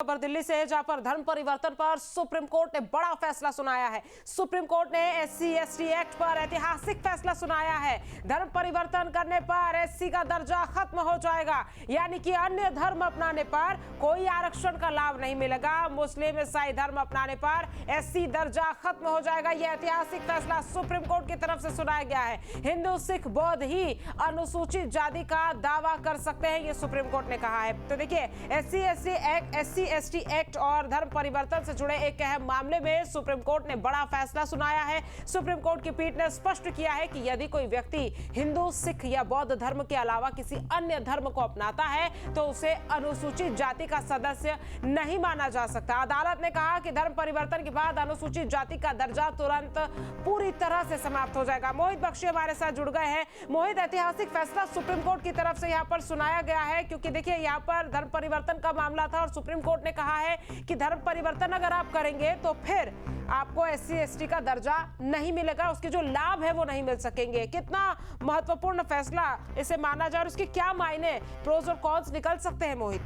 खबर दिल्ली से है, जहां पर धर्म परिवर्तन पर सुप्रीम कोर्ट ने बड़ा फैसला सुनाया है। सुप्रीम कोर्ट ने एससी एसटी एक्ट पर ऐतिहासिक फैसला सुनाया है। धर्म परिवर्तन करने पर एससी का दर्जा खत्म हो जाएगा, यानी कि अन्य धर्म अपनाने पर कोई आरक्षण का लाभ नहीं मिलेगा। मुस्लिम ईसाई धर्म अपनाने पर एससी दर्जा खत्म हो जाएगा। यह ऐतिहासिक फैसला सुप्रीम कोर्ट की तरफ से सुनाया गया है। हिंदू सिख बौद्ध ही अनुसूचित जाति का दावा कर सकते हैं, ये सुप्रीम कोर्ट ने कहा है। तो देखिए, एससी एसटी एक्ट और धर्म परिवर्तन से जुड़े एक अहम मामले में सुप्रीम कोर्ट ने बड़ा फैसला सुनाया है। सुप्रीम कोर्ट की पीठ ने स्पष्ट किया है कि यदि कोई व्यक्ति हिंदू सिख या बौद्ध धर्म के अलावा किसी अन्य धर्म को अपनाता है तो उसे अनुसूचित जाति का सदस्य नहीं माना जा सकता। अदालत ने कहा कि धर्म परिवर्तन के बाद अनुसूचित जाति का दर्जा तुरंत पूरी तरह से समाप्त हो जाएगा। मोहित बख्शी हमारे साथ जुड़ गए हैं। मोहित, ऐतिहासिक फैसला सुप्रीम कोर्ट की तरफ से यहाँ पर सुनाया गया है, क्योंकि देखिए यहाँ पर धर्म परिवर्तन का मामला था और सुप्रीम कोर्ट ने कहा है कि धर्म परिवर्तन अगर आप करेंगे तो फिर आपको एससी एसटी का दर्जा नहीं मिलेगा, उसके जो लाभ है वो नहीं मिल सकेंगे। कितना महत्वपूर्ण फैसला इसे माना जाए और इसके क्या मायने, प्रोज और कॉन्स निकल सकते हैं मोहित?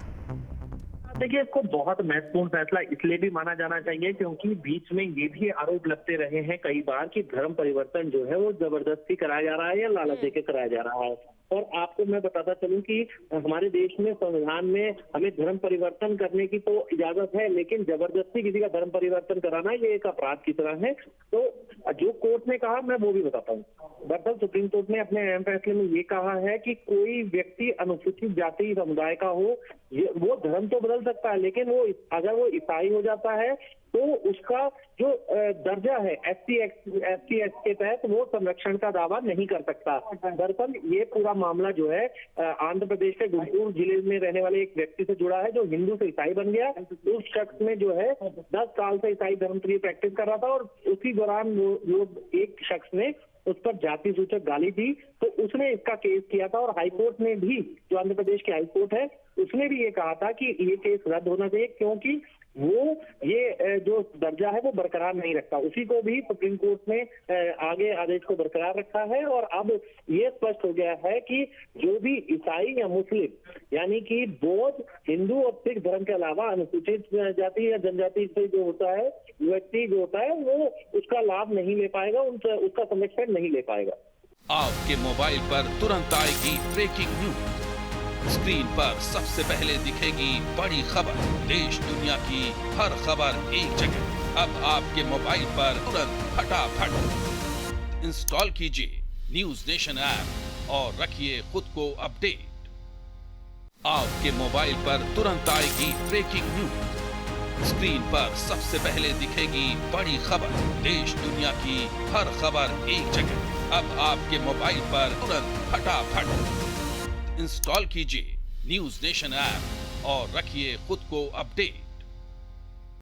देखिए, इसको बहुत महत्वपूर्ण फैसला इसलिए भी माना जाना चाहिए क्योंकि बीच में ये भी आरोप लगते रहे हैं कई बार कि धर्म परिवर्तन जो है वो जबरदस्ती कराया जा रहा है या लालच देके कराया जा रहा है। और आपको मैं बताता चलूं कि हमारे देश में संविधान में हमें धर्म परिवर्तन करने की तो इजाजत है, लेकिन जबरदस्ती किसी का धर्म परिवर्तन कराना ये एक अपराध की तरह है। तो जो कोर्ट ने कहा मैं वो भी बताता हूँ। दरअसल सुप्रीम कोर्ट ने अपने अहम फैसले में ये कहा है कि कोई व्यक्ति अनुसूचित जाति समुदाय का हो, वो धर्म तो बदल सकता है, लेकिन वो अगर वो ईसाई हो जाता है तो उसका जो दर्जा है एससी एक्ट के तहत वो संरक्षण का दावा नहीं कर सकता। दरअसल ये पूरा मामला जो है आंध्र प्रदेश के गुंटूर जिले में रहने वाले एक व्यक्ति से जुड़ा है जो हिंदू से ईसाई बन गया। उस शख्स में जो है 10 साल से ईसाई धर्म की प्रैक्टिस कर रहा था और उसी दौरान वो एक शख्स ने उस पर जाति सूचक गाली दी, तो उसने इसका केस किया था और हाईकोर्ट ने भी, जो आंध्र प्रदेश की हाईकोर्ट है, उसने भी ये कहा था कि ये केस रद्द होना चाहिए क्योंकि वो ये जो दर्जा है वो बरकरार नहीं रखता। उसी को भी सुप्रीम कोर्ट ने आगे आदेश को बरकरार रखा है और अब ये स्पष्ट हो गया है कि जो भी ईसाई या मुस्लिम यानी कि बौद्ध, हिंदू और सिख धर्म के अलावा अनुसूचित जाति या जनजाति से जो होता है व्यक्ति जो होता है वो उसका लाभ नहीं ले पाएगा, उसका संरक्षण नहीं ले पाएगा। आपके मोबाइल पर तुरंत आएगी ब्रेकिंग न्यूज। स्क्रीन पर सबसे पहले दिखेगी बड़ी खबर, देश दुनिया की हर खबर एक जगह। अब आपके मोबाइल पर तुरंत फटाफट इंस्टॉल कीजिए न्यूज नेशन ऐप और रखिए खुद को अपडेट। आपके मोबाइल पर तुरंत आएगी ब्रेकिंग न्यूज। स्क्रीन पर सबसे पहले दिखेगी बड़ी खबर, देश दुनिया की हर खबर एक जगह। अब आपके मोबाइल पर तुरंत फटाफट इंस्टॉल कीजिए न्यूज नेशन ऐप और रखिए खुद को अपडेट।